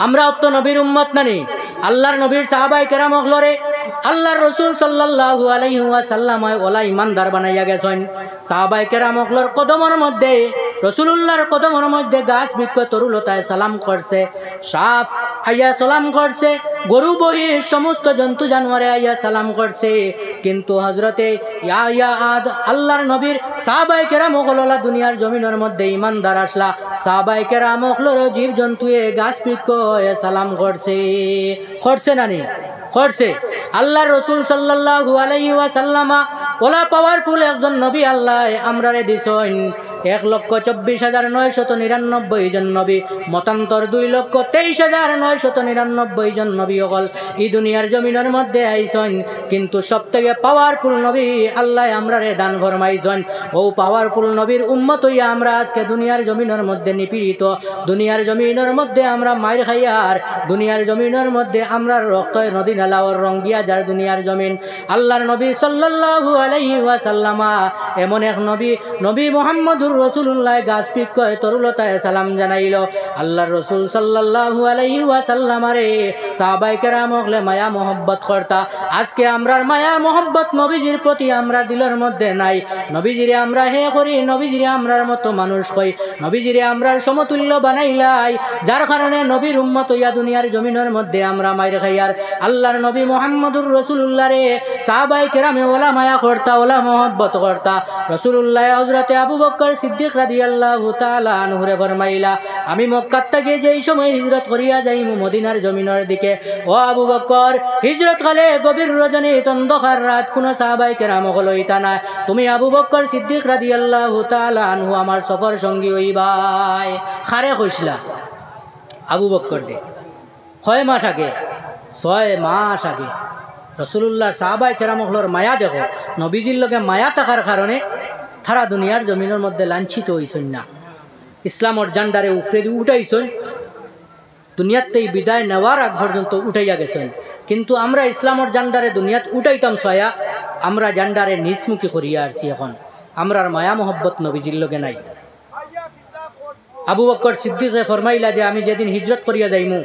আমরা অত নবীর উম্মত নানি আল্লাহর নবীর সাহাবায়ে কেরাম হলরে আল্লাহর রাসূল সাল্লাল্লাহু আলাইহি ওয়াসাল্লাম ওলা ইমানদার বানাইয়া গেছেন। সাহাবায়ে কেরাম হলর কদমের মধ্যে রাসূলুল্লাহর কদমের মধ্যে গাছ বৃক্ষ তরুলতায় সালাম করছে, সাফ আইয়া সালাম করছে, গরু বহি সমস্ত জন্তু জানোয়ারে আইয়া সালাম করছে। কিন্তু হযরতে আল্লাহর নবীর সাহাবায়ে কেরাম হললা দুনিয়ার জমিনের মধ্যে ইমানদার আসলা, সাহাবায়ে কেরাম হলর জীব জন্তুয়ে গাছ বৃক্ষ সালাম করছে নানি করছে। আল্লাহর রাসূল সাল্লাল্লাহু আলাইহি ওয়াসাল্লাম ওলা পাওয়ারফুল একজন নবী আল্লাহ আমরারে দিছেন 1,24,999 জন নবী, মতান্তর 2,23,999 জন নবী হল এই দুনিয়ার জমিনের মধ্যে আইছেন। কিন্তু সবথেকে পাওয়ারফুল নবী আল্লাহ আমরারে দান ফরমাইছেন। ও পাওয়ারফুল নবীর উম্মত হইয়া আমরা আজকে দুনিয়ার জমিনের মধ্যে নিপীড়িত, দুনিয়ার জমিনের মধ্যে আমরা মাইর খাইয়ার, দুনিয়ার জমিনের মধ্যে আমরা রক্ত নদী নালাওয়ার রং দিয়া যার দুনিয়ার জমিন। আল্লাহর নবী সাল্লাল্লাহু আলাইহি ওয়াসাল্লাম এমন এক নবী মুহাম্মদুর রাসূলুল্লাহ গাছ বৃক্ষ তরুলতায় সালাম জানাইল। আল্লাহর রাসূল সাল্লাল্লাহু আলাইহি ওয়াসাল্লাম রে সাহাবায়ে কেরাম হলে মায়া মোহব্বত করতা। আজকে আমরার মায়া মোহব্বত নবীজির প্রতি আমরা দিলের মধ্যে নাই। নবীজিরে আমরা হে করি, নবীজিরে আমরার মতো মানুষ কই, নবীজিরে আমরার সমতুল্য বানাইলাই, যার কারণে নবীর উম্মত হইয়া দুনিয়ার জমিনের মধ্যে আমরা মাইর খাইয়ার। আল্লাহর নবী মুহাম্মদুর রাসূলুল্লাহ রে সাহাবায়ে কেরামে ওলা মায়া করতা, ওলা মোহব্বত করতা। রাসূলুল্লাহ হযরতে আবু বকর সিদ্দিক রাদিয়াল্লাহু তাআলা আনহুরে ফরমাইলা, আমি মক্কা থেকে যেই সময় হিজরত করিয়া যাইমু মদিনার জমিনের দিকে, ও আবু বকর হিজরত কালে গভীর রজনী অন্ধকার রাত কোন সাহাবায়ে কেরাম হইতা না, তুমি আবু বকর সিদ্দিক রাদিয়াল্লাহু তাআলা আনহু আমার সফর সঙ্গী হইবাই। খারে কইছিলা আবু বকর দে 6 মাস আগে, 6 মাস আগে রাসূলুল্লাহর সাহাবায়ে কেরামগুলোর মায়া দেখো, নবীজির লগে মায়া থাকার কারণে তারা দুনিয়ার জমিনের মধ্যে লাঞ্ছিত হইছেন না, ইসলামর জান্ডারে উফরে উঠাইছেন, দুনিয়াতেই বিদায় নেওয়ার আগ পর্যন্ত উঠাইয়া গেছেন। কিন্তু আমরা ইসলামর জান্ডারে দুনিয়াত উঠাইতাম ছয়া, আমরা জান্ডারে নিচমুখী করিয়া আসছি। এখন আমরার মায়া মোহব্বত নবীজির লগে নাই। আবু বকর সিদ্দিকে ফরমাইলা যে আমি যেদিন হিজরত করিয়া যাইমু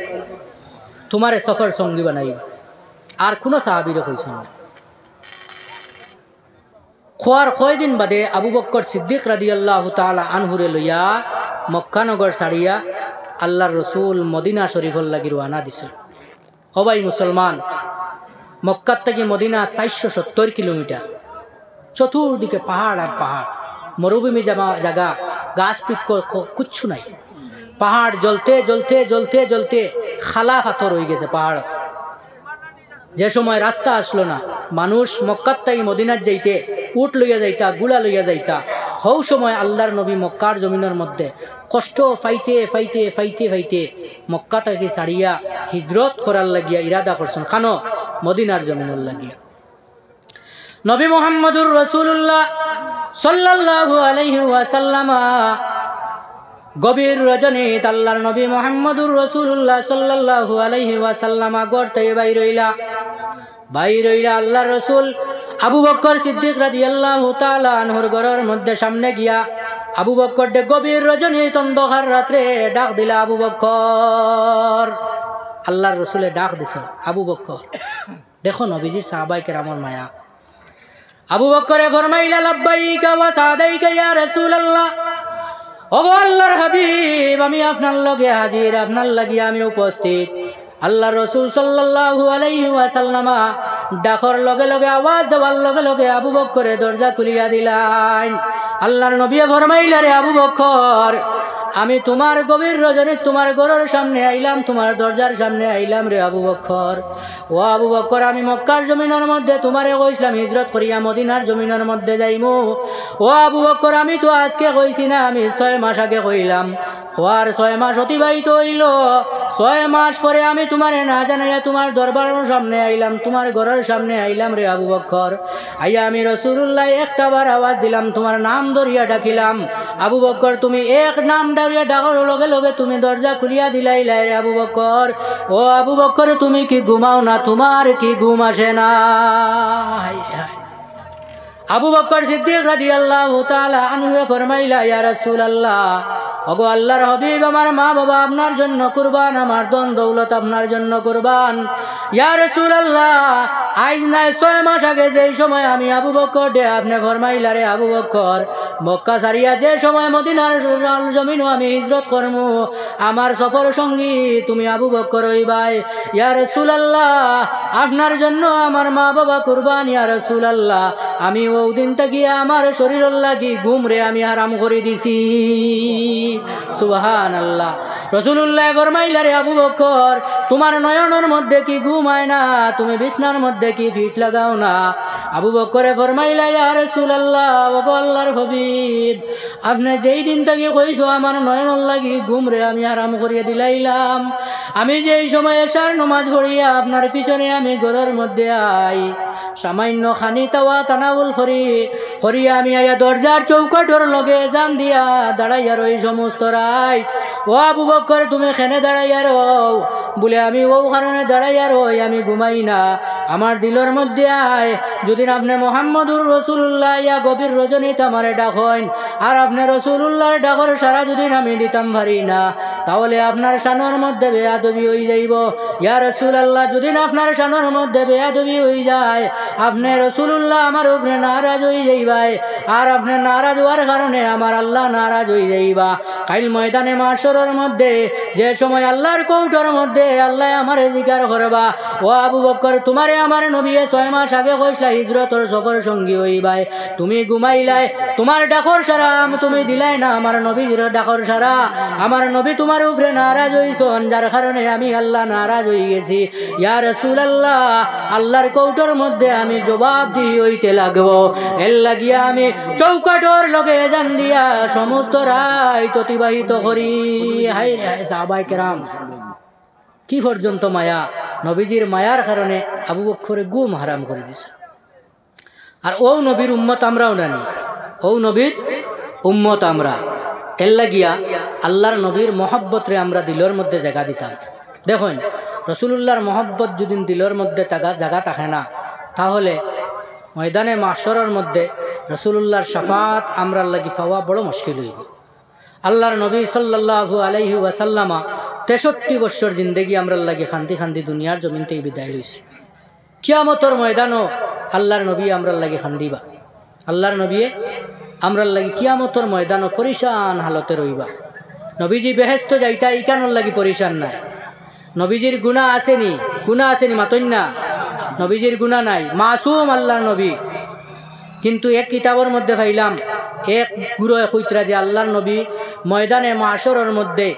তোমারে সফর সঙ্গী বানাই। আর কোনো সাহাবীরে কইছেন না। খোয়ার কয়দিন বাদে আবু বকর সিদ্দিক রাদিয়াল্লাহু তাআলা আনহুরে লইয়া মক্কানগর ছাড়িয়া আল্লাহর রসুল মদিনা শরীফর লাগি রওনা দিছে। হবাই মুসলমান, মক্কার থেকে মদিনা 470 কিলোমিটার, চতুর্দিকে পাহাড় আর পাহাড়, মরুভূমি জায়গা, গাছ বৃক্ষ কিচ্ছু নাই, পাহাড় জ্বলতে জ্বলতে জ্বলতে জ্বলতে খালা পাথর হয়ে গেছে পাহাড়। যে সময় রাস্তা আসলো না, মানুষ মক্কার থেকে মদিনার যাইতে উট লইয়া যাইতা, গুলা লইয়া যাইতা, হও সময় আল্লাহর নবী মক্কার জমিনের মধ্যে কষ্ট ফাইতে ফাইতে ফাইতে ফাইতে মক্কা থেকে ছাড়িয়া হিজরত করার লাগিয়া ইরাদা করছেন। খানো মদিনার জমিনের লাগিয়া। নবী মুহাম্মদুর রাসূলুল্লাহ সাল্লাল্লাহু আলাইহি ওয়াসাল্লাম গভীর রজনীত আল্লাহর নবী মুহাম্মদুর রাসূলুল্লাহ সাল্লাল্লাহু আলাইহি ওয়াসাল্লাম ঘর থেকে বাইর হইলা আল্লাহর রাসূল আবু বকর সিদ্দিক রাদিয়াল্লাহু তাআলা আনহুর ঘরের মধ্যে সামনে গিয়া আবু বকর ডে গভীর রজনীত অন্ধকার রাত্রে ডাক দিলা, আবু বকর। আল্লাহর রাসূলে ডাক দিছে, আবু বকর। দেখো নবীজির সাহাবায়ে কেরামের মায়া। আবু বকরে ফরমাইলা, লাব্বাইকা ওয়া সাদাইকা ইয়া রাসূলুল্লাহ। ওগো আল্লাহর হাবিব, আমি আপনার লগে হাজির, আপনার লাগিয়া আমি উপস্থিত। আল্লাহর রাসূল সাল্লাল্লাহু আলাইহি ওয়াসাল্লাম ডাকর লগে লগে, আওয়াজ দেওয়ার লগে লগে আবু বকরে দরজা খুলিয়া দিলেন। আল্লাহর নবী ফরমাইলা, রে আবু বকর, আমি তোমার গভীর রজনী তোমার ঘরের সামনে আইলাম, তোমার দরজার সামনে আইলাম রে আবু বকর। ও আবু বকর, আমি মক্কার জমিনের মধ্যে তোমারে কইছিলাম হিজরত করিয়া মদিনার জমিনের মধ্যে যাইমু। ও আবু বকর, আমি তো আজকে কইছি না, আমি 6 মাস আগে কইলাম। হওয়ার 6 মাস অতিবাহিত হইল, 6 মাস পরে আমি তোমারে না জানাইয়া তোমার দরবারের সামনে আইলাম, তোমার ঘরের সামনে আইলাম রে আবু বকর। আইয়া আমি রাসূলুল্লাহ একটা বার আওয়াজ দিলাম, তোমার নাম ধরিয়া ডাকিলাম। আবু বকর, তুমি এক নাম ধরিয়া ডাকার লগে লগে তুমি দরজা খুলিয়া দিলাইলাই রে আবু বকর। ও আবু বকর, তুমি কি ঘুমাও না? তোমার কি ঘুম আসে না? আবু বকর সিদ্দিক রাদিয়াল্লাহু তাআলা আনহু ফরমাইলা, ইয়া রাসূলুল্লাহ, ওগো আল্লাহর হাবিব আমার মা বাবা আপনার জন্য কুরবান, আমার ধন দৌলত আপনার জন্য কুরবান। ইয়া রাসূলুল্লাহ আজ নাই 6 মাস আগে যেই সময় আমি আবু বকর ডে আপনি ফরমাইলা রে আবু বকর মক্কা ছাড়িয়া যে সময় মদিনার জমিনও আমি হিজরত করমু আমার সফর সঙ্গী তুমি আবু বকর হইবাই। ইয়া রাসূলুল্লাহ আপনার জন্য আমার মা বাবা কুরবান। ইয়া রাসূলুল্লাহ আমি ওই দিন থেকে আমার শরীর লাগি ঘুম রে আমি হারাম করে দিছি। সুবহানাল্লাহ। রাসূলুল্লাহ ফরমাইলা রে আবু বকর তোমার নয়নের মধ্যে কি ঘুম হয় না, তুমি বিছনার মধ্যে কি ফিট লাগাও না? আবু বকরে ফরমাইলা ইয়া রাসূলুল্লাহ ওগো আল্লাহর হাবিব আপনি যেই দিন থেকে কইছো আমার নয়নের লাগি ঘুম রে আমি হারাম করিয়ে দিলাইলাম, আমি যেই সময় এশার নামাজ পড়িয়া আপনার পিছনে আমি ঘরের মধ্যে আই সামান্য খানি তাওয়া তানাউল করিয়া আমি আয়া দরজার চৌকাঠর লগে জান দিয়া দাঁড়াইয়া রই সমস্ত রাই। ও আবু বকর তুমি খেনে দাঁড়াইয়া রও বলে আমি ও কারণে দাঁড়াইয়া রই আমি ঘুমাই না, আমার দিলের মধ্যে আয় যদি আপনি মুহাম্মদুর রাসূলুল্লাহ ইয়া গভীর রজনীতে আমারে ডাকেন আর আপনি রাসূলুল্লাহর ডাকর সারা যদি আমি দিতাম পারি না তাহলে আপনার শানের মধ্যে বেয়াদবি হয়ে যাইব। ইয়া রাসূলুল্লাহ যদি আপনার শানের মধ্যে বেয়াদবি হয়ে যায় আপনি রাসূলুল্লাহ আমার উপরে নারাজ হয়ে যাইবাই, আর আপনি নারাজ হওয়ার কারণে আমার আল্লাহ নারাজ হয়ে যাইবা। কাইল ময়দানে মাশরের মধ্যে যে সময় আল্লাহর কৌটার মধ্যে আল্লাহ আমার জিকির করবা ও আবু বকর তোমারে আমার নবী 6 মাস আগে কইসলা হিজরতর সফর সঙ্গী হইবাই, তুমি ঘুমাইলাই তোমার ডাকর সারা তুমি দিলাই না আমার নবীর ডাকর সারা, আমার নবী তোমার উপরে নারাজ হইছন যার কারণে আমি আল্লাহ নারাজ হয়ে গেছি। ইয়া রাসূলুল্লাহ আল্লাহর কৌটার মধ্যে আমি জবাব দিয়ে হইতে লাগবো, এর লাগিয়া আমি চৌকাঠর লগে জান দিয়া সমস্ত রাত অতিবাহিত করি। হাই সাহাবায়ে কেরাম কি পর্যন্ত মায়া, নবীজির মায়ার কারণে আবু বকর ঘুম হারাম করে দিছে। আর ও নবীর উম্মত আমরাও নানি, ও নবীর উম্মত আমরা, এর লাগিয়া আল্লাহর নবীর মহব্বতরে আমরা দিলের মধ্যে জায়গা দিতাম। দেখুন রাসূলুল্লাহর মহব্বত যদি দিলের মধ্যে জায়গা থাকে না তাহলে ময়দানে মাশরের মধ্যে রাসূলুল্লাহর শাফাত আমরার লাগি পাওয়া বড় মুশকিল হইব। আল্লাহর নবী সাল্লাল্লাহু আলাইহি ওয়াসাল্লামা 63 বছর জিন্দেগি আমরার লাগি খান্দি খান্দি দুনিয়ার জমিন থেকে বিদায় লইছে। কিয়ামতের ময়দানও আল্লাহর নবী আমরার লাগি খান্দিবা, আল্লাহর নবী আমরার লাগি কিয়ামতের ময়দানও পরিশান হালতে রইবা। নবীজি বেহেশত যাইতা ইকানোর লাগি পরিশান নাই। নবীজির গুনাহ আসেনি, গুনাহ আসেনি মাতন না, নবীজির গুনাহ নাই, মাসুম আল্লাহর নবী। কিন্তু এক কিতাবের মধ্যে পাইলাম এক গুরু কইতরা যে আল্লাহর নবী ময়দানে মাশরের মধ্যে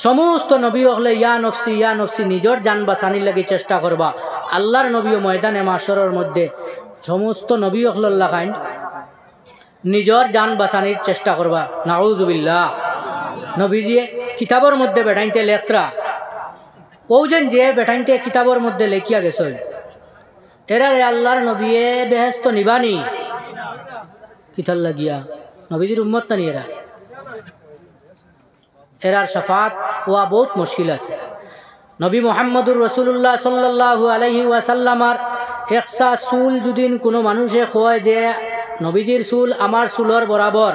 সমস্ত নবী হলে ইয়া নফসি নিজের জান বাঁচানির লাগি চেষ্টা করবা। আল্লাহর নবীও ময়দানে মাশরের মধ্যে সমস্ত নবী হল্লা খাইন নিজের জান বাঁচানির চেষ্টা করবা। নাউজুবিল্লাহ। নবীজি কিতাবের মধ্যে বেঠাইতে লেখরা ও যেন যে বেঠাইতে কিতাবের মধ্যে লেখিয়া গেছে এরারে আল্লাহর নবীয়ে বেহেস্ত নিবানি কিতাল লাগিয়া নবীজির উম্মত নানি এরার শাফাত হওয়া বহুত মুশকিল আছে। নবী মুহাম্মদুর রাসূলুল্লাহ সাল্লাল্লাহু আলাইহি ওয়াসাল্লামার একসা চুল যদি কোনো মানুষে কয় যে নবীজির চুল আমার চুলর বরাবর,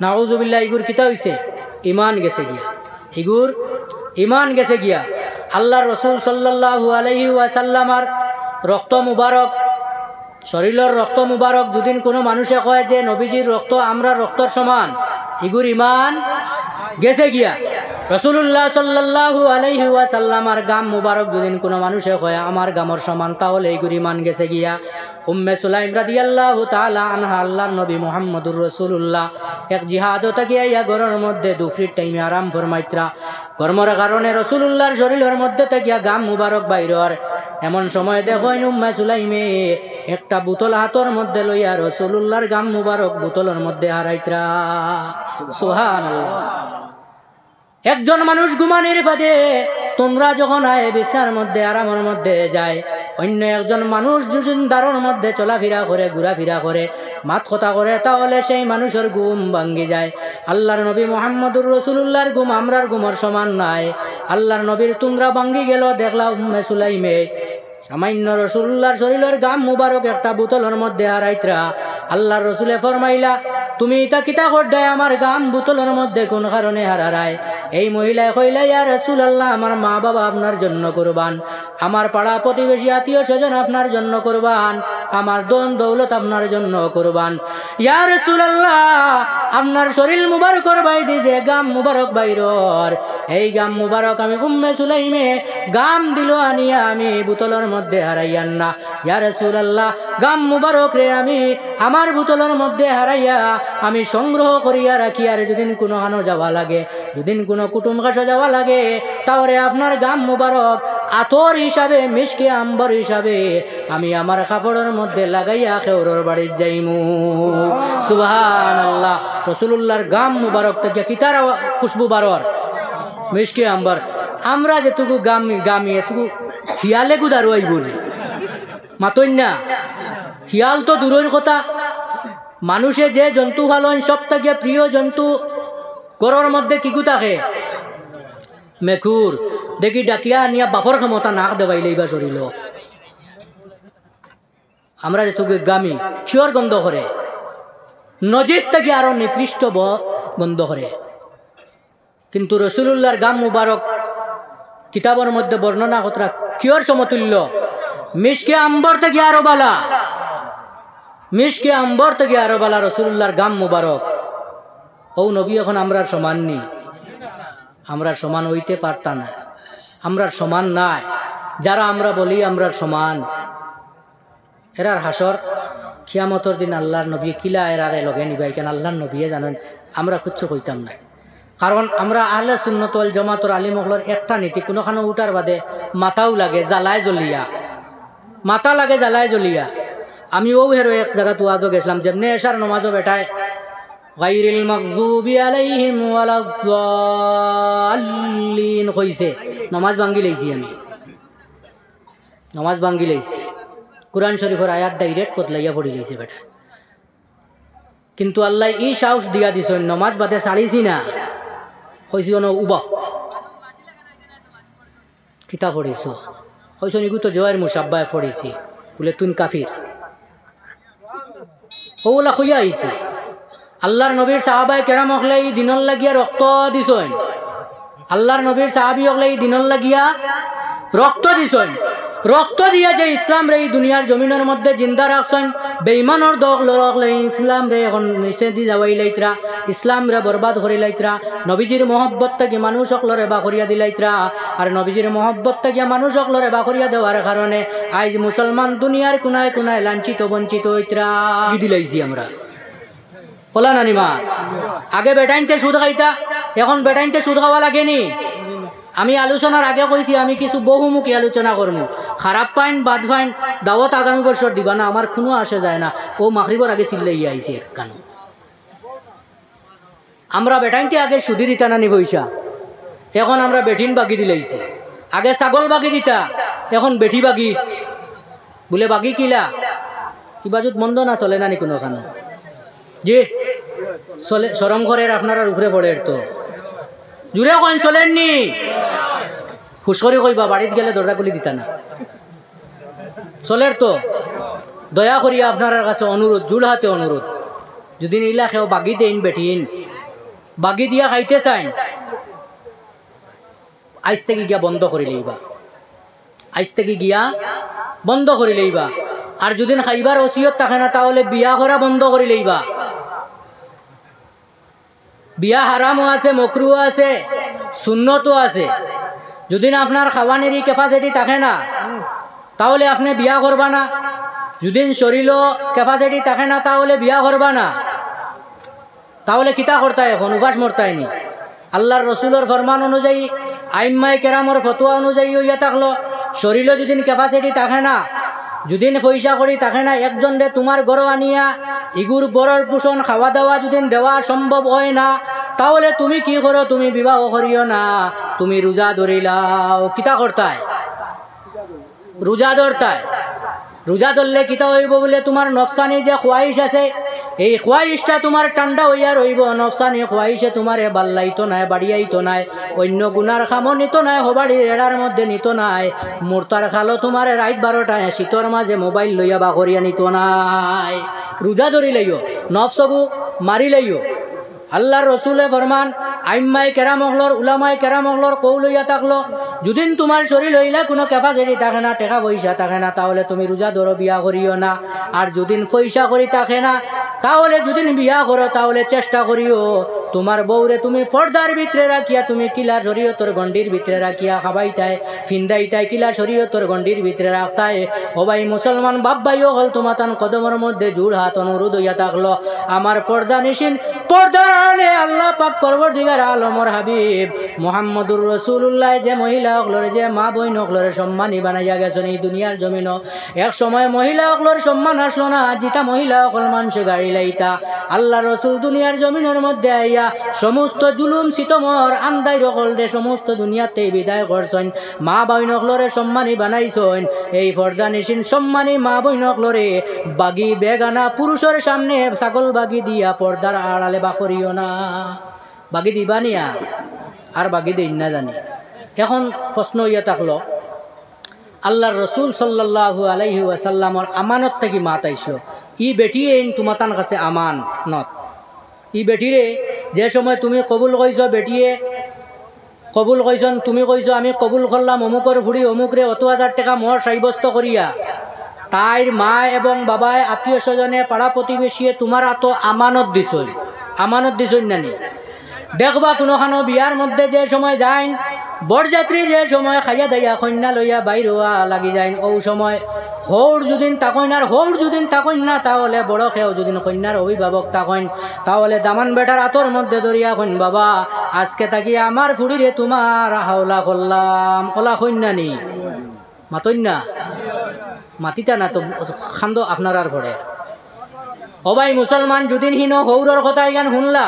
নাউজুবিল্লাহ, ইগুর কিতা হইছে? ইমান গেছে গিয়া, ইগুর ইমান গেছে গিয়া। আল্লাহর রসুল সাল্লাল্লাহু আলাইহি ওয়াসাল্লামার রক্ত মুবারক, শরীরের রক্ত মুবারক যদি কোনো মানুষে কয় যে নবীজির রক্ত আমরা রক্তর সমান, ইগুর ইমান গেছে গিয়া। রাসূলুল্লাহ সাল্লাল্লাহু আলাইহি ওয়াসাল্লামার গাম মুবারক যদি কোনো মানুষে কয় আমার গামর সমান, তাহলে ইগুর ইমান গেছে গিয়া। উম্মে সুলাইম রাদিয়াল্লাহু তাআলা আনহা আল্লাহর নবী মুহাম্মদুর রাসূলুল্লাহ এক জিহাদও তাকিয়া ইয়া ঘরের মধ্যে দুপুরের টাইমে আরাম ফরমাইত্রা। কর্মর কারণে রাসূলুল্লাহর শরীরের মধ্যে তাকিয়া গাম মুবারক বাইরর। এমন সময় দেখেন উম্মে সুলাইমে একটা বোতল হাতর মধ্যে লইয়া রাসূলুল্লাহর গাম মুবারক বোতলের মধ্যে হারাইত্রা। সুবহানাল্লাহ। একজন মানুষ ঘুমানির ফাঁদে তোমরা যখন আয় বিছনার মধ্যে আরামের মধ্যে যায়, অন্য একজন মানুষ যখন দ্বারের মধ্যে চলাফেরা করে ঘোরাফেরা করে মাত কথা করে, তাহলে সেই মানুষের ঘুম ভাঙ্গি যায়। আল্লাহর নবী মুহাম্মদুর রাসূলুল্লাহর ঘুম আমরার ঘুমের সমান নাই। আল্লাহর নবীর তোমরা ভাঙ্গি গেল দেখলা উম্মে সুলাইমে সামান্য রাসূলুল্লাহর শরীরের গাম মুবারক একটা বোতলের মধ্যে হারাইত্রা। আল্লাহর রসুলে ফরমাইলা তুমি এটা কিতা করদায় আমার গাম বোতলের মধ্যে কোন কারণে হারারায়? এই মহিলায় কইলা, ইয়া রাসূলুল্লাহ, আমার মা বাবা আপনার জন্য কুরবান, আমার পাড়া প্রতিবেশী আত্মীয় স্বজন আপনার জন্য কুরবান, আমার ধন দৌলত আপনার জন্য কুরবান। ইয়া রাসূলুল্লাহ, আপনার শরীর মুবারকর বাইদি যে গাম মুবারক বাইরর, এই গাম মুবারক আমি উম্মে সুলাইমে গাম দিল আনিয়া আমি বোতলের মধ্যে হারাইয়ান না। ইয়া রাসূলুল্লাহ, গাম মুবারক রে আমি আমার বোতলের মধ্যে হারাইয়া আমি সংগ্রহ করিয়া রাখি, আর যেদিন কোনো হানো যাওয়া লাগে, যেদিন কোনো কুটুম কাছে যাওয়া লাগে, তাহলে আপনার গাম মুবারক আতর হিসাবে, মিশকে আম্বর হিসাবে আমি আমার কাপড়ের মধ্যে লাগাইয়া খেউরর বাড়ির যাইমু। সুবহানাল্লাহ। রাসূলুল্লাহর গাম মুবারক থেকে কিতার খুশবু বারর, মিশকে আম্বর। আমরা যেটুকু গামি এটুকু হিয়ালে গুদারো আই বলি মাতই না। হিয়াল তো দূরের কথা, মানুষে যে জন্তু পালন সব থেকে প্রিয় জন্তু ঘরের মধ্যে কিকু থাকে, মেকুর। দেখি ডাকিয়া নিয়া বাফর ক্ষমতা নাক দেবাইলেইবা শরীর। আমরা যেটুকু গামি কিয়র গন্ধ করে, নজিস থেকে আরো নিকৃষ্ট গন্ধ করে। কিন্তু রাসূলুল্লাহর গাম মুবারক কিতাবের মধ্যে বর্ণনা কতরা কিয়র সমতুল্য, মিশকে আম্বর থেকে আরো বালা, মিশকে আম্বর থেকে আরো বালা রাসূলুল্লাহর গাম মুবারক। ও নবী এখন আমরার সমান নি, আমরার সমান হইতে পারতা না, আমরার সমান নাই। যারা আমরা বলি আমরার সমান, এরার হাসর কিয়ামতর দিন আল্লাহর নবী কিলা এরারে লগে নিবাই কেন আল্লাহর নবী জানেন, আমরা কিচ্ছু কইতাম না। কারণ আমরা আহলে সুন্নাত ওয়াল জামাতের আলিম হলর একটা নীতি, কোনোখানে উঠার বাদে মাথাও লাগে জ্বালায় জ্বলিয়া, মাথা লাগে জ্বালায় জ্বলিয়া। আমি ও হেরো এক জায়গা ওয়াজও গেছিলাম, যেমনি এশার নমাজও বেটায় গায়রিল মাগযুবি আলাইহিম ওয়ালাদ-দাল্লিন কইছে, নমাজ ভাঙ্গি লাইছি, আমি নমাজ ভাঙ্গি লাইছি, কুরআন শরীফের আয়াত ডাইরেক্ট বদলাইয়া পড়ি লাইছে বেটা। কিন্তু আল্লাহ ই সাহস দিয়া দিছেন, নমাজ বাদে ছাড়িছি না, কইছি ন উবা কিতা পড়িস, কইছ নিগু তো জয়ের মুসাব্বায় পড়িছি, বলে তুই কাফির। ওলা খুইয়া আইছে। আল্লাহর নবীর সাহাবায়ে কেরাম হকলে এই দিনর লাগিয়া রক্ত দিছেন, আল্লাহর নবীর সাহাবী হকলে এই দিনর লাগিয়া রক্ত দিছেন। রক্ত দিয়া যে ইসলাম রে এই দুনিয়ার জমিনের মধ্যে জিন্দা রাখছেন, বেঈমানের দল লড়লে ইসলাম রে এখন নিচে দি যাওয়াই লাইতরা, ইসলাম রে বরবাদ করি লাইতরা। নবীজির মহব্বত থেকে মানুষ সকলরে বা করিয়া দিলাইতরা, আর নবীজির মহব্বত থেকে মানুষ সকলরে বা করিয়া দেওয়ার কারণে আজ মুসলমান দুনিয়ার কোনায় কোনায় লাঞ্ছিত বঞ্চিত হইতরা দিলাইছি আমরা। ওলা নানিমা, আগে বেটাইনতে সুদ খাইতা, এখন বেটাইনতে সুদ খাওয়া লাগেনি। আমি আলোচনার আগে কইছি আমি কিছু বহুমুখী আলোচনা করবো, খারাপ পাইন বাদ ফাইন দাওয়াত আগামী বছর দিবা না, আমার কোনো আসে যায় না। ও মাগরিবের আগে চিল্লাইয়া আইছে কেন? আমরা বেটাইনকে আগে সুদি দিতা নানি পয়সা, এখন আমরা বেটিন বাগি দিলাইছি। আগে ছাগল বাগি দিতা, এখন বেটি বাগি। বলে বাগি কিলা ইবাজত মন্দ না চলে নানি কোনো খানো জি চলে, শরম করের আপনারা উপরে পড়ে তো জুড়ে কইন চলেননি, হুশকরি কইবা, বাড়িত গেলে দরজা খুলি দিতা না চলের তো। দয়া করিয়া আপনার কাছে অনুরোধ, জুল হাতে অনুরোধ, যদি নিলা খেও বাগি দেন, বেটিন বাগি দিয়া খাইতে চাইন, আইজ থেকে গিয়া বন্ধ করে লইবা, আইজ থেকে গিয়া বন্ধ করে লইবা। আর যদি খাইবার ওসিয়ত থাকে না, তাহলে বিয়া করা বন্ধ করে লইবা। বিয়া হারামও আছে, মকরুও আছে, সুন্নতও আছে। যদি আপনার খাওয়ানির ক্যাপাসিটি থাকে না, তাহলে আপনি বিয়া করবা না। যদি শরীরও ক্যাপাসিটি থাকে না, তাহলে বিয়া করবা না। তাহলে কিতা করতায় এখন উপাস মরতায়নি। আল্লাহর রসুলের ফরমান অনুযায়ী, আইম্মায়ে কেরামর ফতোয়া অনুযায়ী হইয়া থাকলো, শরীরও যদি ক্যাপাসিটি থাকে না, যদি পয়সা করি থাকে না, একজন রে তোমার গড় আনিয়া ইগুর বড়র পোষণ খাওয়া দাওয়া যদি দেওয়া সম্ভব হয় না, তাহলে তুমি কি করো? তুমি বিবাহ করিও না, তুমি রোজা ধরিলাও। কিতা করতায়? রোজা ধরতায়। রোজা ধরলে কিতা হইব বলে, তোমার নফসানি যে খোয়াইশ আছে, এই খোয়াইশটা তোমার ঠান্ডা হইয়া রইব। নফসানি খোয়াইশে তোমার বাল্লাইতো নাই, বাড়িয়াইতো নাই, অন্য গুনার খামো নিত নাই, হবাড়ির এড়ার মধ্যে নিত নাই, মোরতার খালো তোমার রাত 12টায় শীতর মাঝে মোবাইল লইয়া বা করিয়া নিত নাই। রোজা ধরি লইও, নফসবু মারিলেইও। আল্লাহর রসুলে ফরমান আইম্মাই কেরামহলর উলামাই কেরামহলর কৌ লইয়া থাকলো যদিন তোমার শরীর হইলে কোনো ক্যাপাসিটি থাকে না, টাকা পয়সা থাকে না, তাহলে তুমি রোজা ধরো, বিয়া করিও না। আর যদিন পয়সা করি থাকে না, তাহলে যদিন বিয়া করো তাহলে চেষ্টা করিও তোমার বউরে তুমি পর্দার ভিতরে রাখিয়া তুমি কিলা শরীয়তর গণ্ডির ভিতরে রাখিয়া খাবাইতাই ফিন্দাইতাই কিলা শরীয়তর গণ্ডির ভিতরে রাখতাই। ও ভাই মুসলমান বাব্বাইও হল তোমার তান কদমের মধ্যে জোড় হাত অনুরোধ হইয়া থাকলো আমার পর্দা নিশিন পর্দার আলে আল্লাহ পাক পরবর্তীকার আলমর হাবিব মুহাম্মদুর রাসূলুল্লাহ যে মহিলা হকলরে যে মা বইন হকলরে সম্মানী বানাইয়া গেছেন এই দুনিয়ার জমিনও। এক সময় মহিলা হকলর সম্মান আসলো না, জিতা মহিলা হকল মানুষে গাড়ি লাইতা আল্লাহ রসুল দুনিয়ার জমিনের মধ্যে আইয়া সমস্ত জুলুম সিতমর আন্দাই রকল দে সমস্ত দুনিয়াতে বিদায় করছেন। মা বইন হকলরে সম্মানী বানাইছেন। এই পর্দা নিশিন সম্মানী মা বইন হকলরে বাগি বেগানা পুরুষের সামনে ছাগল বাগি দিয়া পর্দার আড়ালে বাকরিও না। বাগি দিবানিয়া আর বাগি দিন না জানি। এখন প্রশ্ন ইয়ে থাকলো আল্লাহর রসুল সাল্লাল্লাহু আলাইহি ওয়াসাল্লামর আমানত থেকে মাত আইসলো ই বেটিয়ে তোমার তার কাছে আমানত। ই বেটিরে যে সময় তুমি কবুল কইছ বেটিয়ে কবুল কইছন তুমি কইছ আমি কবুল করলাম অমুকর ফুড়ি অমুকরে অত হাজার টাকা মোহর সাব্যস্ত করিয়া তাইর মা এবং বাবায় আত্মীয় স্বজনে পাড়া প্রতিবেশী তোমার এত আমানত দিছই নানি। দেখবা কোনোখানো বিয়ার মধ্যে যে সময় যাইন বরযাত্রী যে সময় খাইয়া দাইয়া কন্যা লইয়া বাইর হওয়া লাগি যাইন ও সময় হৌর যদিন তাকইন আর হৌর যদিন তাকইন না তাহলে বড় খেয়েও যদিন কন্যার অভিভাবক তাকইন তাহলে দামান বেটার আতর মধ্যে দরিয়া কইন বাবা আজকে তাকি আমার ফুড়িরে তোমার হাওলা করলাম ওলা কন্যানি মাতইন না মাতিতা না তো খান্দ আপনার আর ঘরে। ও ভাই মুসলমান যদিন হিন হৌরর কথা ইয়ান শুনলা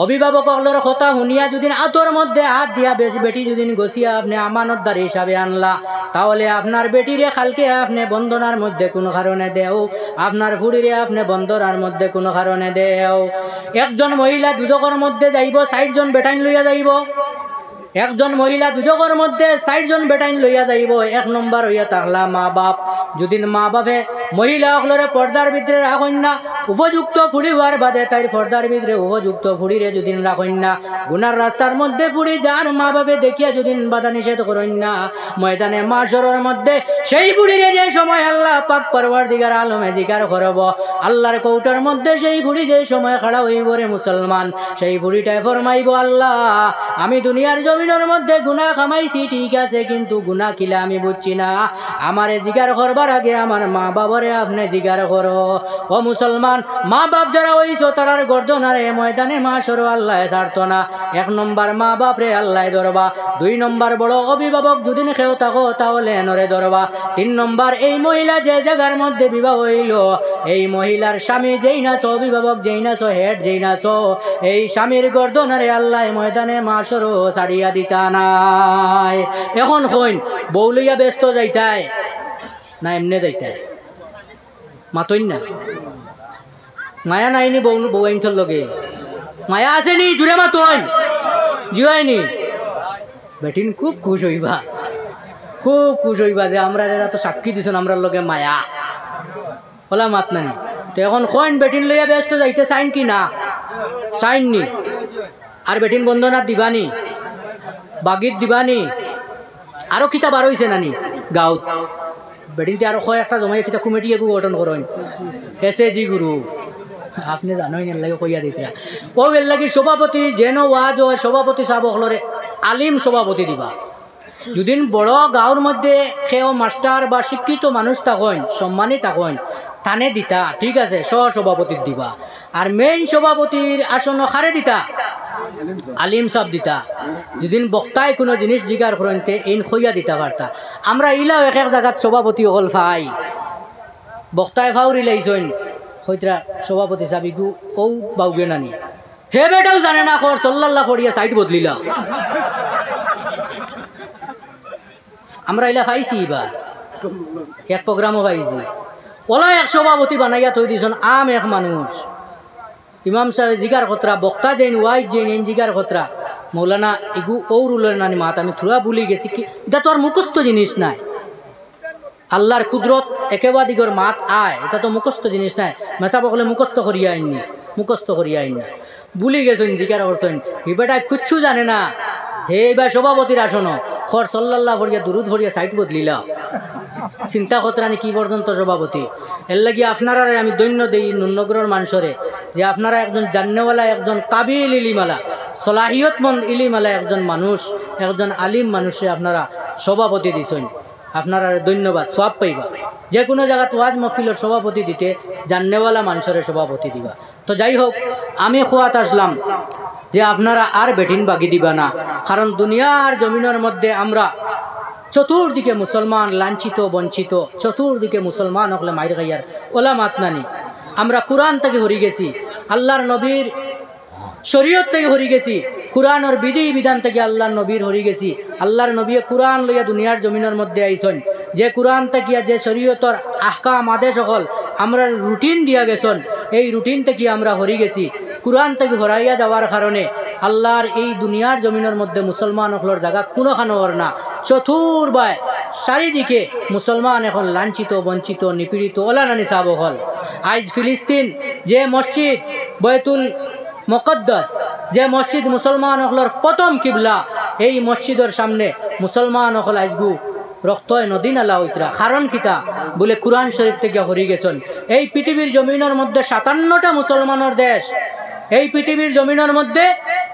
অভিভাবকর কথা শুনিয়া যদিন আতর মধ্যে হাত দিয়া বেটি যদিন গছিয়া আপনি আমানতদার হিসাবে আনলা তাহলে আপনার বেটিরে খালকে আপনি বন্দনার মধ্যে কোনো কারণে দেও আপনার ফুড়িরে আপনি বন্দনার মধ্যে কোনো কারণে দেও। একজন মহিলা দুজকের মধ্যে যাইব 60 জন বেটাইন লইয়া যাইব। একজন মহিলা দুজকের মধ্যে 60 জন বেটাইন লইয়া যাইব। এক নম্বর হইয়া থাকলা মা বাপ। যদিন মা বাপে মহিলা হকলরে পর্দার ভিতরে রাখেন না উপযুক্ত ফুড়ি হওয়ার বাদে তাই পর্দার ভিতরে উপযুক্ত ফুড়িরে যদিন রাখেন না গুনার রাস্তার মধ্যে ফুড়ি যার মা বাপে দেখিয়া যদিন বাধা নিষেধ করেন না ময়দানে মাশরের মধ্যে সেই ফুড়িরে যে সময় আল্লাহ পাক পরবর্তীকার আলমে জিকার করব আল্লাহর কৌটার মধ্যে সেই ফুড়ি যে সময় খাড়া হইব রে মুসলমান সেই ফুড়িটাই ফরমাইব আল্লাহ আমি দুনিয়ার জমিনের মধ্যে গুনাহ কামাইছি ঠিক আছে কিন্তু গুনাহ কিলা আমি বুঝছি না আমারে জিকার করবার আগে আমার মা বাবারে আপনি জিগার করো। ও মুসলমান মা বাপ যারা হইছো তারার গর্দনারে ময়দানে মাশর আল্লাহ ছাড়তো না। 1 নম্বর মা বাপ রে আল্লাহ ধরবা। 2 নম্বর বড় অভিভাবক যদি খেও থাকো তাহলে নরে ধরবা। 3 নম্বর এই মহিলা যে জায়গার মধ্যে বিবাহ হইল এই মহিলার স্বামী যেই নাছো অভিভাবক যেই নাছো হেড যেই নাছো এই স্বামীর গর্দনারে আল্লাহ ময়দানে মাশর ছাড়িয়া দিতা নাই। এখন হইন বউ লইয়া ব্যস্ত যাইতাই না এমনি যাইতাই মাতইন না মায়া নাইনি বউ আইনথর লগে মায়া আসেনি জুড়ে মাতইন জিওয়াইনি বেটিন খুব খুশ হইবা যে আমরা এরা তো সাক্ষী দিছেন আমরা লগে মায়া ওলা মাত নানি। তো এখন কইন বেটিন লইয়া ব্যস্ত যাইতে চাইন কি না চাইননি আর বেটিন বন্ধনা দিবানি বাগিত দিবানি আরো কিতা বার হইছে নানি গাঁত বেটিনতে আরো কয় একটা জমাই কিতা কমিটি একু গঠন করেন এসএজি গ্রুপ আপনি জানোই লাগে কইয়া দিতরা ও এর লাগি সভাপতি যেন ওয়াজ হয় সভাপতি সাবকলরে আলিম সভাপতি দিবা। যদিন বড় গাঁওর মধ্যে খেও মাস্টার বা শিক্ষিত মানুষ থাকেন সম্মানী থাকেন থানে দিতা ঠিক আছে সভাপতি দিবা। আর মেইন সভাপতির আসন খারে দিতা আলিম সাহেব দিতা। যেদিন বক্তায় কোনো জিনিস জিগার করতে এইন খইয়া দিতা পারতা। আমরা ইলাও এক এক জায়গাত সভাপতি হল ফাই বক্তায় ফাউরি লাইছেন হইতরা সভাপতি সাবিকু ও বাউগে নানি হে বেটাও জানে না কর সাল্লাল্লাহ করিয়া সাইড বদলিলা। আমরা ইলা পাইছি এবার এক প্রোগ্রামও পাইছি ওলা এক সভাপতি বানাইয়া থই দিছেন আম এক মানুষ ইমাম সাহেব জিগার খতরা বক্তা যেন ওয়াইজ যেন জিগার খতরা মৌলানা এগু ঔরুলের নানি মাত আমি থুয়া ভুলি গেছি কি এটা তো আর মুখস্থ জিনিস নাই আল্লাহর কুদরত একেবারে দিগর মাত আয় এটা তো মুখস্থ জিনিস নাই মেসা বকলে মুখস্থ করিয়া আইনি মুখস্থ করিয়া আইন না ভুলি গেছেন জিজ্ঞাসা করছেন হি বেটায় কিচ্ছু জানে না হে এবার সভাপতির আসন খর সাল্লাল্লাহ ভরিয়া দুরুদ ভরিয়া সাইট বদলিলা চিন্তা করতেরানি কি পর্যন্ত সভাপতি এর লাগি আপনারা আমি দৈন্য দেই নুন্নগ্রহর মানুষরে যে আপনারা একজন জান্নেওয়ালা একজন কাবিল ইলিমালা সলাহিয়তমন্দ ইলিমালা একজন মানুষ একজন আলিম মানুষে আপনারা সভাপতি দিছেন আপনারা ধন্যবাদ সব পাইবা যে কোনো জায়গাত ওয়াজ মহফিলের সভাপতি দিতে জান্নেওয়ালা মানুষের সভাপতি দিবা তো যাই হোক আমি খোয়াত আসলাম যে আপনারা আর বেঠিন বাগি দিবা না কারণ দুনিয়ার জমিনের মধ্যে আমরা চতুর্দিকে মুসলমান লাঞ্ছিত বঞ্চিত চতুর্দিকে মুসলমান হকলে মাইর গাইয়ার ওলা মাত নানি আমরা কোরআন থেকে হরি গেছি আল্লাহর নবীর শরীয়ত থেকে হরি গেছি কোরআনের বিধি বিধান থেকে আল্লাহর নবীর হরি গেছি আল্লাহর নবী কোরআন লইয়া দুনিয়ার জমিনের মধ্যে আইছেন যে কোরআন থেকে যে শরীয়তর আহকাম আদেশ সকল আমরা রুটিন দিয়া গেছেন এই রুটিন থেকে আমরা হরি গেছি কোরআন থেকে হরাইয়া যাওয়ার কারণে আল্লাহর এই দুনিয়ার জমিনের মধ্যে মুসলমান হকলের জায়গা কোনোখানো না চতুর্বায় চারিদিকে মুসলমান এখন লাঞ্ছিত বঞ্চিত নিপীড়িত ওলানানি সাব হল আজ ফিলিস্তিন যে মসজিদ বয়তুল মুকদ্দাস যে মসজিদ মুসলমান হকলের প্রথম কিবলা এই মসজিদের সামনে মুসলমান হকল আজগু রক্ত নদী নালা হইতরা কারণ কিতা বলে কোরআন শরীফ থেকে হরি গেছেন এই পৃথিবীর জমিনের মধ্যে 57টা মুসলমানের দেশ এই পৃথিবীর জমিনের মধ্যে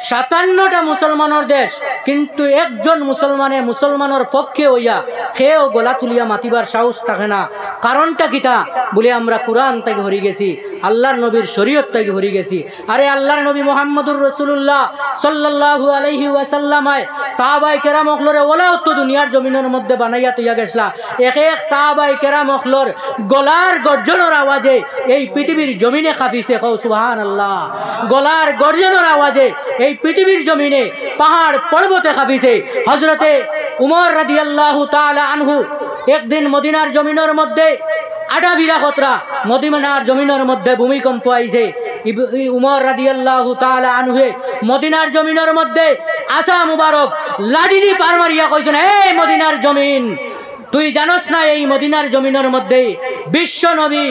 57টা মুসলমানের দেশ কিন্তু একজন মুসলমানের পক্ষে হইয়া খেয়েও গলা তুলিয়া মাতিবার সাহস থাকে না কারণটা কিতা বলে আমরা কোরআন থেকে হরি গেছি আল্লাহর নবীর শরীয়ত থেকে হরি গেছি আরে আল্লাহর নবী মুহাম্মদুর রাসূলুল্লাহ সাল্লাল্লাহু আলাইহি ওয়াসাল্লাম সাহাবায়ে কেরাম হকলরে ওলাও তো দুনিয়ার জমিনের মধ্যে বানাইয়া তৈয়া গেছলা এক এক সাহাবায়ে কেরাম হকলর গলার গর্জনের আওয়াজে এই পৃথিবীর জমিনে কাঁপিছে কও সুবহানাল্লাহ গলার গর্জনের আওয়াজে এই পৃথিবীর জমিনে পাহাড় পর্বতে কাঁপিছে হযরতে উমর রাদিয়াল্লাহু তাআলা আনহু একদিন মদিনার জমিনের মধ্যে আটাবিরা খতরা মদিনার জমিনের মধ্যে ভূমিকম্প আইছে উমর রাদিয়াল্লাহু তাআলা আনহু মদিনার জমিনের মধ্যে আসা মুবারক লাঠি দিয়ে পার মারিয়া কইছেন এই মদিনার জমিন তুই জানোস না এই মদিনার জমিনের মধ্যে বিশ্ব নবী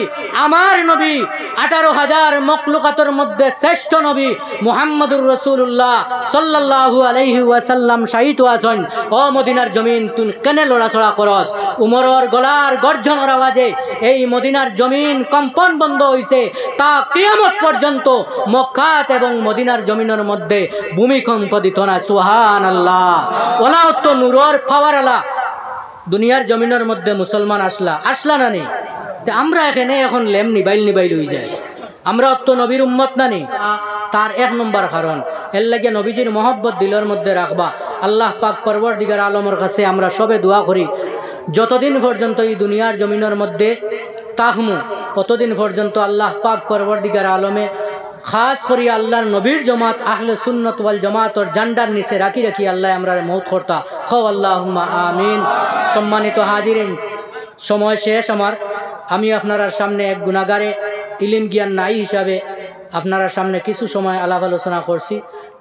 আমার নবী 18,000 মখলুকাতের মধ্যে শ্রেষ্ঠ নবী মুহাম্মদুর রাসূলুল্লাহ সাল্লাল্লাহু আলাইহি ওয়াসাল্লাম শাহিদ আছেন ও মদিনার জমিন তুই কেন লড়াছড়া করস উমরের গলার গর্জনের আওয়াজে এই মদিনার জমিন কম্পন বন্ধ হইছে তা কিয়ামত পর্যন্ত মক্কাত এবং মদিনার জমিনের মধ্যে ভূমিকম্প দিত না সুবহানাল্লাহ ওলা তো নূরের পাওয়ারওয়ালা দুনিয়ার জমিনের মধ্যে মুসলমান আসলা না নেই আমরা এখানে এখন লেম নিবাইল হয়ে যায় আমরা অত নবীর উম্মত না নেই তার এক নম্বর কারণ এর লাগে নবীজির মহব্বত দিলের মধ্যে রাখবা আল্লাহ পাক পরবর্তীকার আলমের কাছে আমরা সবে দোয়া করি যতদিন পর্যন্ত এই দুনিয়ার জমিনের মধ্যে তাহমু ততদিন পর্যন্ত আল্লাহ পাক পরবর্তীকার আলমে খাস করি আল্লাহর নবীর জমাত আহলে সুন্নত ওয়াল জামাতর জান্ডার নিচে রাখি আল্লাহ আমরা মৌত করতা খাও আল্লাহুম্মা আমিন। সম্মানিত হাজিরিন সময় শেষ আমার আমি আপনার সামনে এক গুনাহগারে ইলম জ্ঞান নাই হিসাবে আপনার সামনে কিছু সময় আলাপ আলোচনা করছি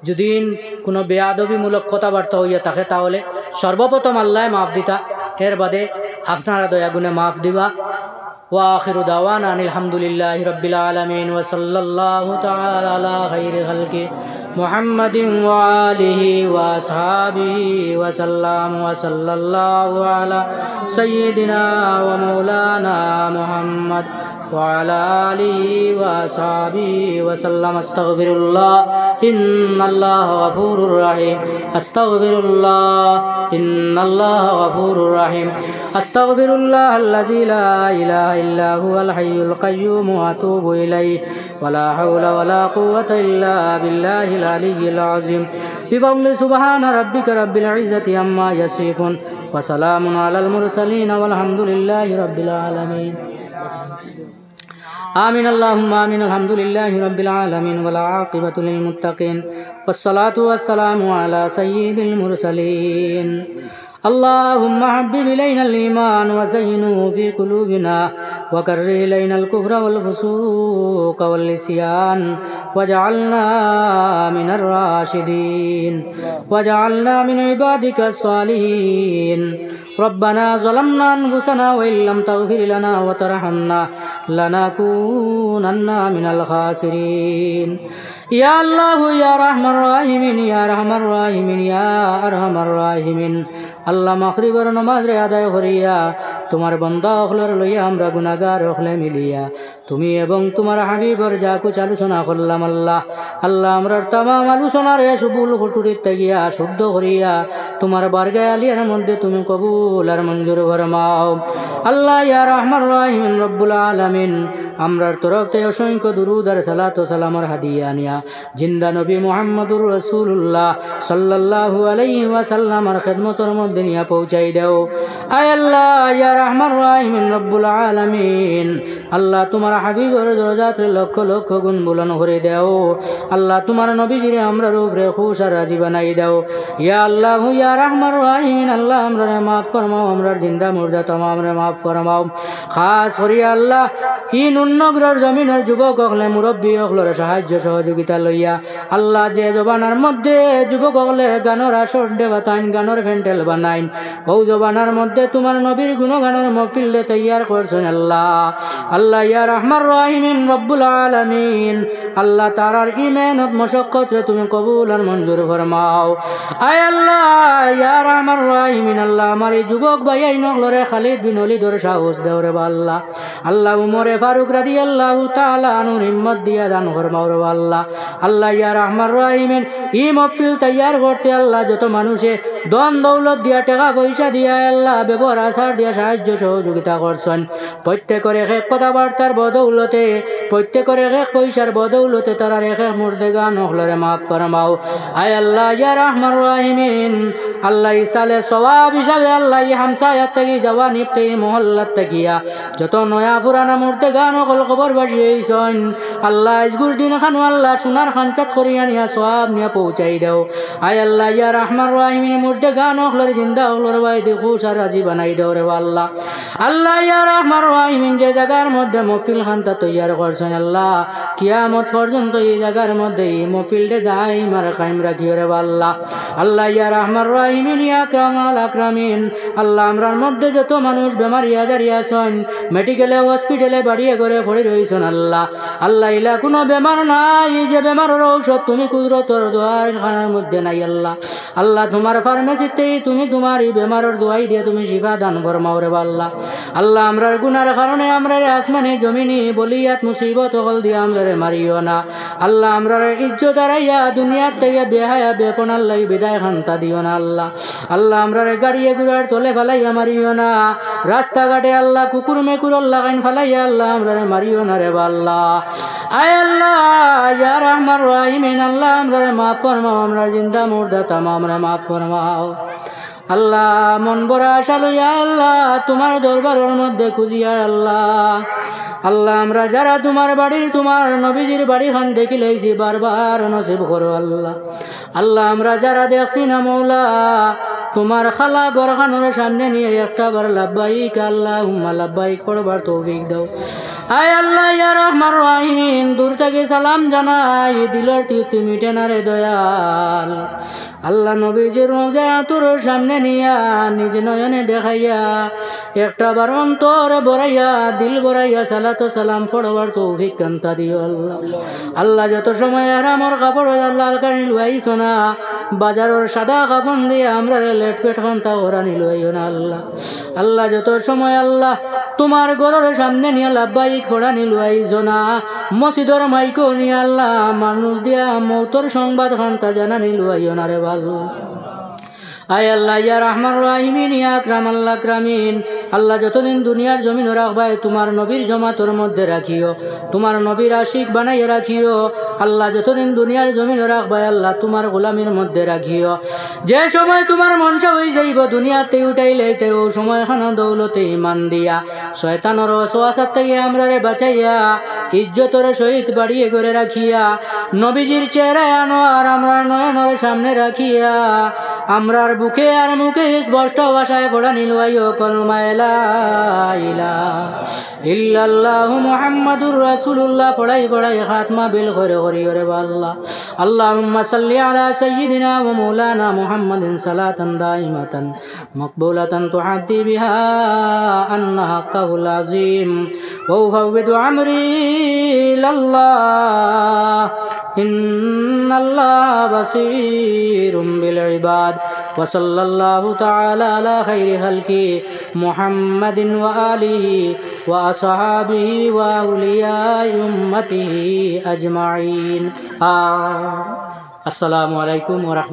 যদি কোনো বেয়াদবিমূলক কথাবার্তা হইয়া থাকে তাহলে সর্বপ্রথম আল্লাহ মাফ দিতা এর বাদে আপনারা দয়াগুণে মাফ দিবা وآخر دعوانا أن الحمد لله رب العالمين وصلى الله تعالى على خير خلقه محمد وآله وأصحابه وسلم وصلى الله على سيدنا ومولانا محمد وعلى آله وأصحابه وسلم أستغفر الله إن الله غفور رحيم أستغفر الله إن الله غفور رحيم أستغفر الله الذي لا إله إلا هو الحي القيوم وأتوب إليه ولا حول ولا قوة إلا بالله العلي العظيم بفضل سبحان ربك رب العزة عما يصفون وسلام على المرسلين والحمد لله رب العالمين آمين اللهم آمين الحمد لله رب العالمين والعاقبة للمتقين والصلاة والسلام على سيد المرسلين اللهم حبب إلينا الإيمان وزينه في قلوبنا وكره إلينا الكفر والفسوق والعصيان واجعلنا من الراشدين واجعلنا من عبادك الصالحين ربنا ظلمنا أنفسنا وإن لم تغفر لنا وترحمنا لنكونن من الخاسرين يا الله يا رحمن الراحمين يا رحمن الراحمين يا أرحم الراحمين আল্লাহ মাগরিবের নামাজ আদায় করিয়া তোমার বান্দা হলর লইয়া আমরা গুনাহগার হলে মিলিয়া তুমি এবং তোমার হাবিবর যা কুছ আলোচনা করলাম আল্লাহ আল্লাহ আমরার তামাম আলোচনার সুবুল ফুটুরিত তাগিয়া শুদ্ধ করিয়া তোমার বারগায় আলিয়ার মধ্যে তুমি কবুল আর মঞ্জুর ফরমাও আল্লাহ ইয়া রহমান রহিম রব্বুল আলামিন আমরার তরফ থেকে অসংখ্য দুরুদ আর সালাত ও সালামের হাদিয়া নিয়া জিন্দা নবী মুহাম্মদুর রাসূলুল্লাহ সাল্লাল্লাহু আলাইহি ওয়াসাল্লামের খিদমতের মধ্যে নিয়া পৌঁছাই দাও আয় আল্লাহ ইয়া রহমান রহিম রব্বুল আলামিন আল্লাহ তোমার হাবিবের দরজাত লক্ষ লক্ষ গুণ বুলন্দ করে দাও আল্লাহ তোমার নবীজিরে আমরার উপরে খুশ আর রাজি বানাই দাও ইয়া আল্লাহ ইয়া রহমান রহিম আল্লাহ আমরারে মাফ ফরমাও আমরার জিন্দা মুর্দা তমামরে মাফ ফরমাও খাস করিয়া আল্লাহ ই নুন্নগ্রর জমিনের যুবক হলে মুরব্বী হলর সাহায্য সহযোগিতা লইয়া আল্লাহ যে জবানার মধ্যে যুবক হলে গানের আসর দেবাতাইন গানের ফেন্টেল বানাইন ও জবানার মধ্যে তোমার নবীর গুণগানের মহফিল তৈয়ার করছেন আল্লাহ আল্লাহ ইয়া রহমান রহিমিন রব্বুল আলামিন আল্লাহ তারার ইমানত মশক্কত রে তুমি কবুল আর মঞ্জুর ফরমাও আয় আল্লাহ ইয়া রহমান রহিমিন আল্লাহ আমার এই যুবক ভাই এই নগলরে খালিদ বিন ওলীদর সাহস দেও রে আল্লাহ আল্লাহ উমরে ফারুক রাদিয়াল্লাহু তাআলা আনহুর হিম্মত দিয়া দান ফরমাও রে আল্লাহ আল্লাহ ইয়া রহমান রহিমিন এই মহফিল তৈয়ার করতে আল্লাহ যত মানুষে ধন দৌলত দিয়া টাকা পয়সা দিয়া আল্লাহ ব্যবহার আচার দিয়া সাহায্য সহযোগিতা করছেন প্রত্যেকের এক এক কথাবার্তার বদৌলতে প্রত্যেকের এক এক পয়সার বদৌলতে তারার এক এক মুর্দেগান হলরে মাফ ফরমাও আয় আল্লাহ ইয়া রহমান রহিমিন আল্লাহ ইসালে সওয়াব হিসাবে আল্লাহ এই হামসায়াত থেকে জওয়ানিব থেকে মহল্লাত থাকিয়া যত নয়া পুরানা মুর্দেগান হল খবর বাসি হইছেন আল্লাহ ইজগুর দিন খানো আল্লাহ সোনার খানচাত করিয়া নিয়া সওয়াব নিয়া পৌঁছাই দাও আয় আল্লাহ ইয়া রহমান রহিমিন মুর্দেগান হলর জিন্দা হলর বাইদি খুশ আর রাজি বানাই দাও রে আল্লাহ আল্লাহ ইয়া রহমান রহিমিন যে জায়গার মধ্যে মহফিল খানটা তৈয়ার করছেন আল্লাহ কিয়ামত পর্যন্ত এই জায়গার মধ্যে এই মহফিলটা দাইম আর কায়েম রাখিও রে আল্লাহ আল্লাহ ইয়া রহমান রহিমিন ইয়া আকরামাল আকরামিন আল্লাহ আমরার মধ্যে যত মানুষ বেমারি আজারি আছেন মেডিকেলে হসপিটালে বাড়িয়ে করে পড়ে রয়েছেন আল্লাহ আল্লাহ ইলা কোনো বেমার নাই যে বেমারের ঔষধ তুমি কুদরতর দোয়ার খানার মধ্যে নাই আল্লাহ আল্লাহ তোমার ফার্মেসিতে তুমি তোমার এই বেমারের দোয়াই দিয়ে তুমি শিফা দান ফরমাও রে আল্লাহ আল্লাহ আমরার গুনার কারণে আমরারে আসমানে জমিনি বলিয়াত মুসিবত হল দিয়ে আমরারে মারিও না আল্লাহ আমরার ইজ্জত হারাইয়া দুনিয়ার থেকে বেহায়া বেপনার লাই বিদায় খান্তা দিও না আল্লাহ আল্লাহ আমরারে গাড়িয়ে গুড়ার তলে ফেলাইয়া মারিও না রাস্তাঘাটে আল্লাহ কুকুর মেকুর লাগাইন ফেলাইয়া আল্লাহ আমরারে মারিও না রে আল্লাহ আয় আল্লাহ ইয়া রহমান রহিমিন আল্লাহ আমরারে মাফ ফরমাও আমরার জিন্দা মুর্দা তামামরে মাফ ফরমাও আল্লাহ মন বড় আশা লইয়া আল্লাহ তোমার দরবারের মধ্যে খুঁজিয়া আল্লাহ আল্লাহ আমরা যারা তোমার বাড়ির তোমার নবীজির বাড়ি খান দেখি লাইছি বারবার নসিব করো আল্লাহ আল্লাহ আমরা যারা দেখছি না মৌলা তোমার খালা গরখানোর সামনে নিয়ে একটা বার লাব্বাইক আল্লাহ হুম্মা লাব্বাইক করবার তৌফিক দাও আয় আল্লাহ ইয়া রহমান রহিমিন দূর থেকে সালাম জানাই দিলের তৃপ্তি মিটে না রে দয়াল আল্লাহ নবীজির রোজা তোর সামনে নিয়া নিজ নয়নে দেখাইয়া একটা বার অন্তর বড়াইয়া দিল বড়াইয়া সালাত সালাম পড়বার তৌফিক কান্তা দিও আল্লাহ আল্লাহ যত সময় হারামর কাপড় আল্লাহর কারণে লুয়াইছো না বাজারের সাদা কাপড় দিয়ে আমরা লেট পেট খান্তা ওরা নিলুয়াইও না আল্লাহ আল্লাহ যত সময় আল্লাহ তোমার ঘরের সামনে নিয়ে লাব্বাইক ফোড়া নিলুয়াইছো না মসজিদর মাইকো নিয়ে আল্লাহ মানুষ দিয়া মৌতর সংবাদ খান্তা জানা নিলুয়াইও না রে ভালো আয় আল্লাহ ইয়া রহমান রহিমিন ইয়া আকরামাল আকরামিন আল্লাহ যতদিন দুনিয়ার জমিন রাখবাই তোমার নবীর জমাতর মধ্যে রাখিও তোমার নবীর আশিক বানাইয়া রাখিও আল্লাহ যতদিন দুনিয়ার জমিন রাখবাই আল্লাহ তোমার গোলামির মধ্যে রাখিও যে সময় তোমার মনসা হয়ে যাইব দুনিয়াতে উঠাইলেতে ও সময় খানা দৌলতে ইমান দিয়া শয়তানের ওয়াসওয়াসার থেকে আমরারে বাঁচাইয়া ইজ্জতর সহিত বাড়িয়ে করে রাখিয়া নবীজির চেহারা আনোয়ার আমরা নয়নের সামনে রাখিয়া আমরার বুকে আর মুখে স্পষ্ট ভাষায় পড়া নিলুয়াইও কলমা লা ইলাহা ইল্লাল্লাহু মুহাম্মাদুর রাসূলুল্লাহ পড়াই পড়াই খাতমা বিল করে করিও আল্লাহ। আল্লাহুম্মা সাল্লি আলা সাইয়্যিদিনা ওয়া মাওলানা মুহাম্মাদিন সালাতান দাইমাতান মাকবুলাতান তুআদ্দি বিহা আন্না হাক্কাহুল আযীম ওয়া উফাউযিদু আমরি ইলাল্লাহ ইন্নাল্লাহা বাসীরুম বিল ইবাদ। ওয়া সাল্লাল্লাহু তাআলা আলা খাইরি খালকি মুহাম্মাদিন ওয়া আলিহি ওয়া আসহাবিহি ওয়া আউলিয়াই উম্মতিহি আজমাইন। আসসালামু আলাইকুম ওয়া রাহমাতুল্লাহ।